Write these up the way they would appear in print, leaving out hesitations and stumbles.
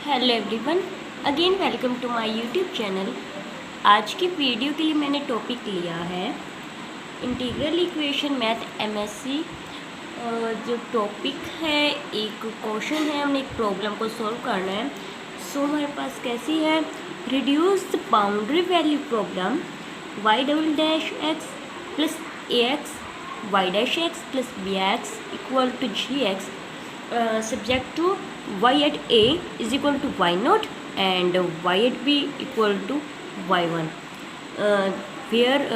Hello everyone, again welcome to my YouTube channel. आज की video के लिए मैंने टॉपिक लिया है इंटीग्रल इक्वेशन मैथ एमएससी। जो टॉपिक है, एक क्वेश्चन है, हमने एक प्रॉब्लम को सॉल्व करना है। सो हमारे पास कैसी है, reduce the boundary value problem y double dash x plus a x y dash x plus b x equal to g x subject to y at a is equal to y naught and y at b equal to y1, where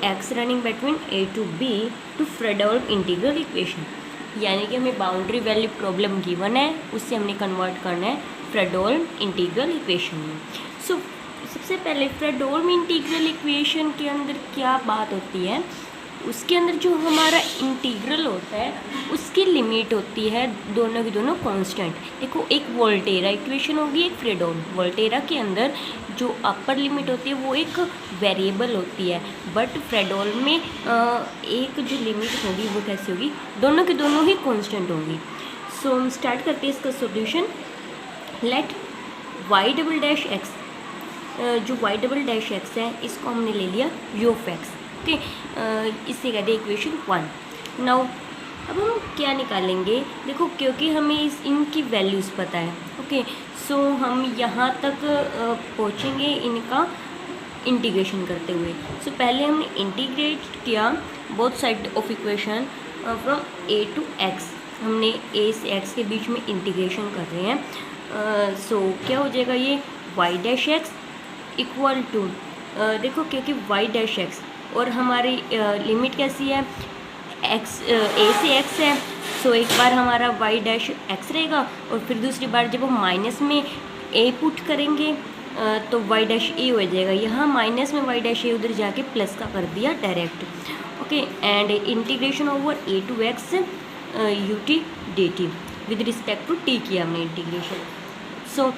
x running between a to b to Fredholm integral equation। यानी कि हमें boundary value problem given है, उससे हमने convert करना है Fredholm integral equation में। सो सबसे पहले फ्रेडहोल्म इंटीग्रल इक्वेशन के अंदर क्या बात होती है, उसके अंदर जो हमारा इंटीग्रल होता है उसकी लिमिट होती है दोनों की दोनों कांस्टेंट। देखो, एक वोल्टेरा इक्वेशन होगी, एक फ्रेडहोल्म। वोल्टेरा के अंदर जो अपर लिमिट होती है वो एक वेरिएबल होती है, बट फ्रेडहोल्म में एक जो लिमिट होगी वो कैसी होगी, दोनों की दोनों ही कांस्टेंट होंगी। सो हम स्टार्ट करते हैं इसका solution. Let y double dash x, जो वाई डबल डैश एक्स है इसको हमने ले लिया यू ऑफ एक्स। ओके, इससे कहते हैं इक्वेशन 1। नाउ अब हम क्या निकालेंगे, देखो क्योंकि हमें इनकी वैल्यूज़ पता है। ओके, सो हम यहाँ तक पहुँचेंगे इनका इंटीग्रेशन करते हुए। सो पहले हमने इंटीग्रेट किया both side of equation from a to x. हमने ए से एक्स के बीच में इंटीग्रेशन कर रहे हैं। सो क्या हो जाएगा, ये y dash x equal to, देखो क्योंकि वाई डैश एक्स और हमारी लिमिट कैसी है, एक्स ए से एक्स है। सो एक बार हमारा वाई डैश एक्स रहेगा और फिर दूसरी बार जब हम माइनस में ए पुट करेंगे तो वाई डैश ए हो जाएगा। यहाँ माइनस में वाई डैश ए उधर जाके प्लस का कर दिया direct. Okay, and integration over a to x u t d t with respect to t किया हमने integration. So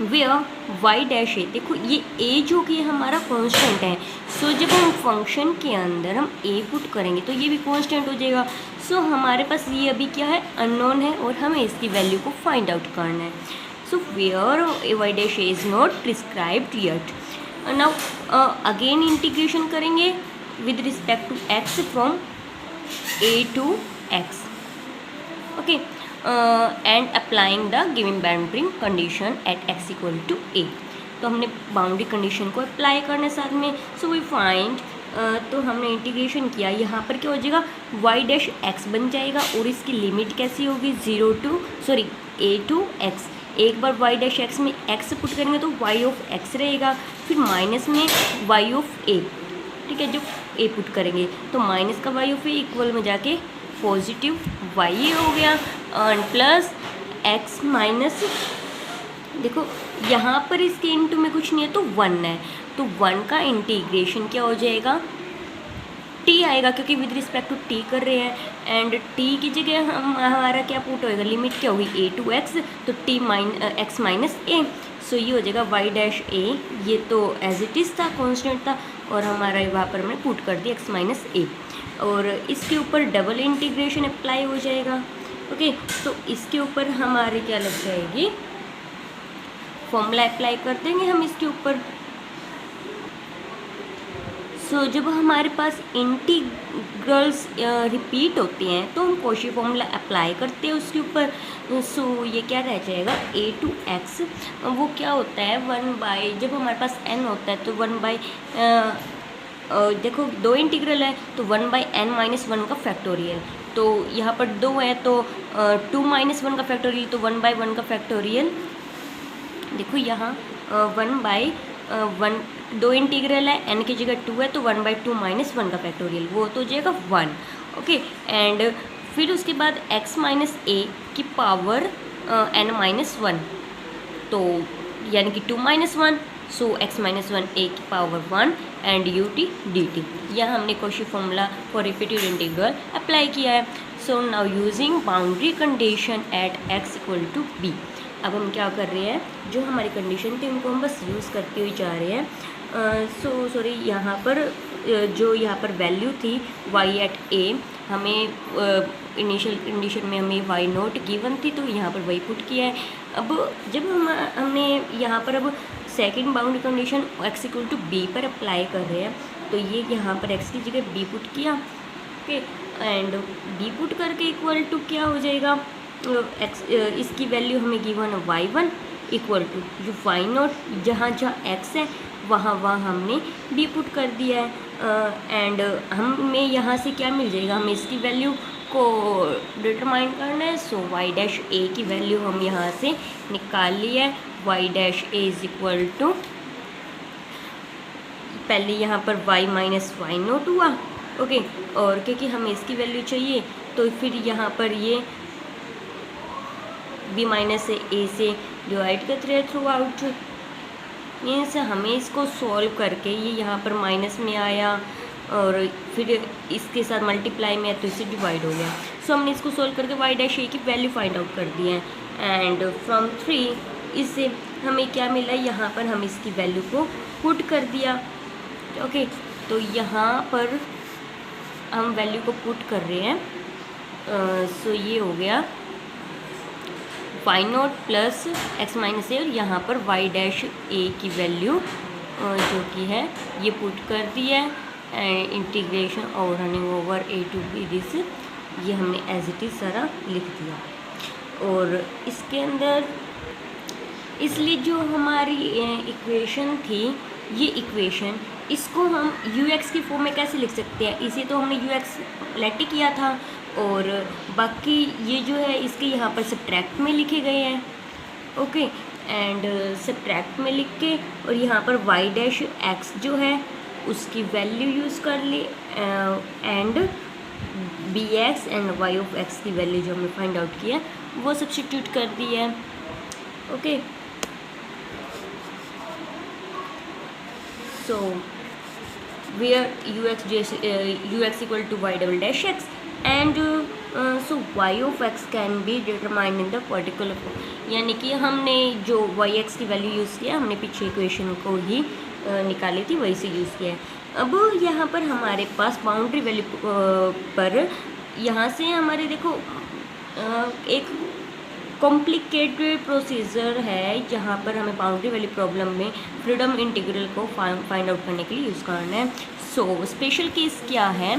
where y dash a, देखो ये ए जो कि हमारा कांस्टेंट है। सो जब हम फंक्शन के अंदर हम ए पुट करेंगे तो ये भी कांस्टेंट हो जाएगा। सो हमारे पास ये अभी क्या है, अननोन है और हमें इसकी वैल्यू को फाइंड आउट करना है। So where y dash a is not prescribed yet. Now again integration करेंगे with respect to x from a to x. Okay, and applying the given boundary condition at x equal to a. तो हमने boundary condition को apply करने साथ में। So we find, तो हमने integration किया, यहाँ पर क्या हो जाएगा, वाई डैश एक्स बन जाएगा और इसकी लिमिट कैसी होगी, ए टू एक्स। एक बार वाई डैश एक्स में एक्स पुट करेंगे तो वाई ऑफ एक्स रहेगा, फिर माइनस में वाई ऑफ ए। ठीक है, जब ए पुट करेंगे तो माइनस का वाई ऑफ ए इक्वल में जाके पॉजिटिव वाई हो गया और प्लस एक्स माइनस, देखो यहाँ पर इसके इंटू में कुछ नहीं है तो 1 है, तो 1 का इंटीग्रेशन क्या हो जाएगा, टी आएगा क्योंकि विद रिस्पेक्ट टू टी कर रहे हैं। एंड टी की जगह हमारा क्या पुट होएगा, लिमिट क्या होगी ए टू एक्स, तो टी एक्स माइनस ए। सो ये हो जाएगा वाई डैश ए, ये तो एज इट इज़ था, कॉन्स्टेंट था, और हमारा वहाँ पर हमने पुट कर दिया एक्स माइनस ए, और इसके ऊपर डबल इंटीग्रेशन अप्लाई हो जाएगा। ओके, तो इसके ऊपर हमारे क्या लग जाएगी, फॉर्मूला अप्लाई कर देंगे हम इसके ऊपर। सो जब हमारे पास इंटीग्रल्स रिपीट होती हैं तो हम कॉची फॉर्मूला अप्लाई करते हैं उसके ऊपर। सो ये क्या रह जाएगा, ए टू एक्स, वो क्या होता है 1/, जब हमारे पास n होता है तो 1/, देखो दो इंटीग्रल है तो 1/n माइनस 1 का फैक्टोरियल, तो यहाँ पर 2 है तो 2 माइनस 1 का फैक्टोरियल, तो 1/1 का फैक्टोरियल। देखो यहाँ 1/1, दो इंटीग्रल है, n की जगह 2 है तो 1/2 माइनस 1 का फैक्टोरियल, वो तो हो जाएगा 1। ओके, एंड फिर उसके बाद x माइनस ए की पावर n माइनस 1, तो यानी कि 2 minus 1, so x minus 1 a की power 1 and u t d t. यह हमने Cauchy formula for repeated integral apply किया है। So now using boundary condition at x equal to b, अब हम क्या कर रहे हैं, जो हमारी कंडीशन थी उनको हम बस यूज़ करते हुए जा रहे हैं। सॉरी, यहाँ पर जो यहाँ पर वैल्यू थी वाई एट ए, हमें इनिशियल कंडीशन में हमें वाई नॉट गिवन थी, तो यहाँ पर वही पुट किया है। अब जब हमने यहाँ पर अब second boundary condition x equal to b पर अप्लाई कर रहे हैं, तो ये यहाँ पर x की जगह b पुट किया, ओके, एंड b पुट करके इक्वल टू क्या हो जाएगा, x इसकी वैल्यू हमें गिवन है y1 इक्वल टू जो वाई नॉट, जहाँ जहाँ x है वहाँ हमने b पुट कर दिया है, एंड हमें यहाँ से क्या मिल जाएगा, हमें इसकी वैल्यू को डिटरमाइन करना है। सो y डैश a की वैल्यू हम यहाँ से निकाल ली है, y dash a is equal to, पहले यहाँ पर y माइनस वाई नोट हुआ, ओके, और क्योंकि हमें इसकी वैल्यू चाहिए तो फिर यहाँ पर ये b माइनस a से डिवाइड करते रहे थ्रू आउट, मीन्स हमें इसको सॉल्व करके ये यहाँ पर माइनस में आया और फिर इसके साथ मल्टीप्लाई में है तो इससे डिवाइड हो गया। सो हमने इसको सॉल्व करके वाई डैश ए की वैल्यू फाइंड आउट कर दी है, एंड फ्रॉम 3 इससे हमें क्या मिला, यहाँ पर हम इसकी वैल्यू को पुट कर दिया, ओके, तो यहाँ पर हम वैल्यू को पुट कर रहे हैं, सो ये हो गया y naught plus x minus a, और यहाँ पर वाई डैश ए की वैल्यू जो कि है ये पुट कर दी है, एंड इंटीग्रेशन और running over a to b this, ये हमने एज इट इज़ सारा लिख दिया। और इसके अंदर इसलिए जो हमारी इक्वेशन थी, ये इक्वेशन इसको हम यू एक्स की फॉर्म में कैसे लिख सकते हैं, इसे तो हमने यू एक्स लेट किया था, और बाकी ये जो है इसके यहाँ पर सब्ट्रैक्ट में लिखे गए हैं, ओके, एंड सब्ट्रैक्ट में लिख के और यहाँ पर वाई डैश एक्स जो है उसकी वैल्यू यूज़ कर ली, and b x and y of x की वैल्यू जो हमने फाइंड आउट किया वो सब्स्टिट्यूट कर दी है, okay. So where u x equal to y double dash x, and so y of x can be determined in the particular form, यानी कि हमने जो वाई एक्स की वैल्यू यूज़ किया, हमने पीछे इक्वेशन को ही निकाली थी, वही से यूज़ किया है। अब यहाँ पर हमारे पास बाउंड्री वैल्यू पर यहाँ से हमारे देखो एक कॉम्प्लिकेटेड प्रोसीजर है, जहाँ पर हमें बाउंड्री वैल्यू प्रॉब्लम में फ्रीडम इंटीग्रल को फाइंड आउट करने के लिए यूज़ करना है। सो स्पेशल केस क्या है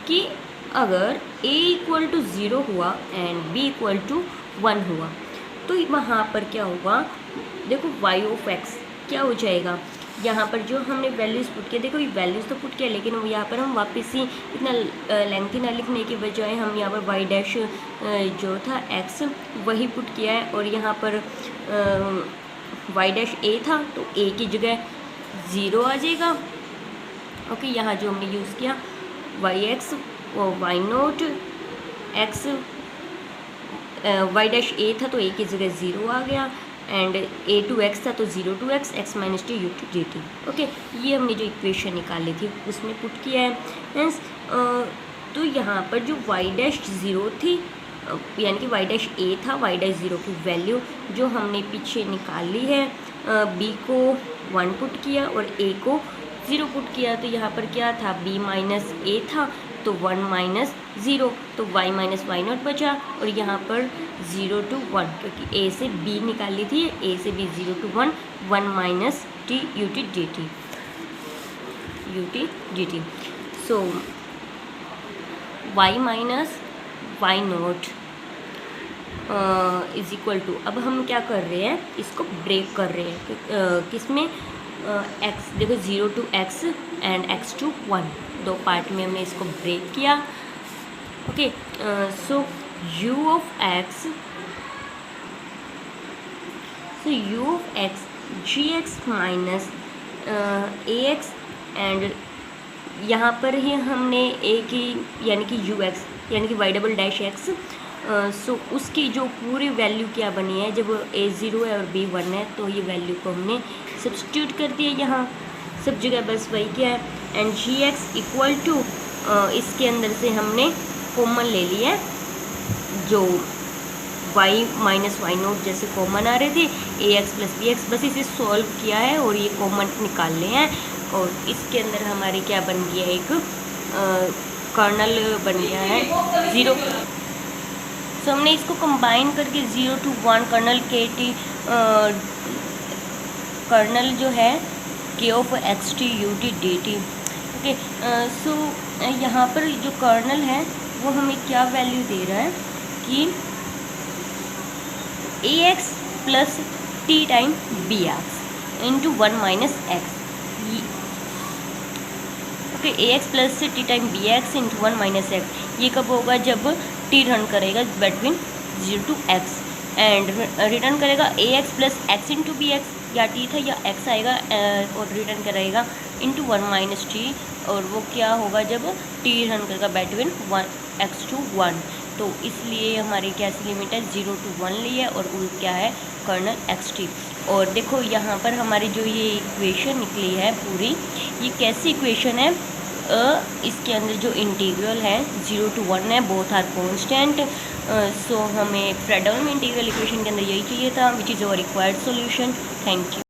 कि अगर a इक्वल टू 0 हुआ एंड b इक्वल टू 1 हुआ, तो वहाँ पर क्या होगा, देखो y ऑफ x क्या हो जाएगा, यहाँ पर जो हमने वैल्यूज़ पुट किया, देखो ये वैल्यूज़ तो पुट किया, लेकिन वो यहाँ पर हम वापस ही इतना लेंथी ना लिखने के बजाय हम यहाँ पर y डैश जो था x वही पुट किया है, और यहाँ पर y डैश a था तो a की जगह 0 आ जाएगा, ओके। यहाँ जो हमने यूज़ किया y x y naught x, y dash a था तो ए की जगह 0 आ गया, एंड ए टू एक्स था तो 0 to x, x minus t u to d t, okay. ये हमने जो इक्वेशन निकाली थी उसमें पुट किया है, मीन्स तो यहाँ पर जो वाई डैश 0 थी, यानी कि वाई डैश ए था, वाई डैश 0 की वैल्यू जो हमने पीछे निकाली है, बी को 1 पुट किया और ए को 0 पुट किया, तो यहाँ पर क्या था, b माइनस ए था तो 1 माइनस 0, तो y माइनस वाई नॉट बचा, और यहाँ पर 0 टू 1, क्योंकि a से b निकाली थी, a से b 0 to 1, 1 minus t u t d t, u t d t. So y minus y naught is equal to, अब हम क्या कर रहे हैं, इसको ब्रेक कर रहे हैं, किसमें, x, देखो 0 to x and x to 1, दो पार्ट में हमने इसको ब्रेक किया, okay. So u of x, so u of x gx minus ax, and यहाँ पर ही हमने a की यानी कि ux यानी कि y डबल डैश x, सो उसकी जो पूरी वैल्यू क्या बनी है, जब a 0 है और b 1 है तो ये वैल्यू को हमने सब्स्टिट्यूट कर दिया यहाँ सब जगह, बस वही क्या है, and g x equal to, इसके अंदर से हमने कॉमन ले लिया है, जो y माइनस वाई नोट जैसे कॉमन आ रहे थे, ए एक्स प्लस बी एक्स, बस इसे सॉल्व किया है और ये कॉमन निकाल लिए हैं, और इसके अंदर हमारे क्या बन गया, एक कर्नल बन गया है 0। सो हमने इसको कंबाइन करके 0 to 1 कर्नल जो है k of x t u t d t. Okay, so यहाँ पर जो कर्नल है वो हमें क्या वैल्यू दे रहा है कि a x plus t time b x into 1 minus x. Okay, a x plus t time b x into 1 minus x. ये कब होगा, जब टी रन करेगा between 0 to x and return करेगा a x plus x into b x, या t था या x आएगा और रिटर्न करेगा इंटू 1 माइनस टी, और वो क्या होगा जब टी रन करेगा बिटवीन 1x to 1। तो इसलिए हमारी क्या सी लिमिट है 0 to 1 ली है, और वो क्या है कर्नल एक्स टी। और देखो यहाँ पर हमारी जो ये इक्वेशन निकली है पूरी, ये कैसी इक्वेशन है, इसके अंदर जो इंटीग्रल है 0 to 1 है, बोथ आर कॉन्स्टेंट। सो हमें फ्रेडहोल्म इंटीग्रल इक्वेशन के अंदर यही चाहिए था, which is our required solution. Thank you.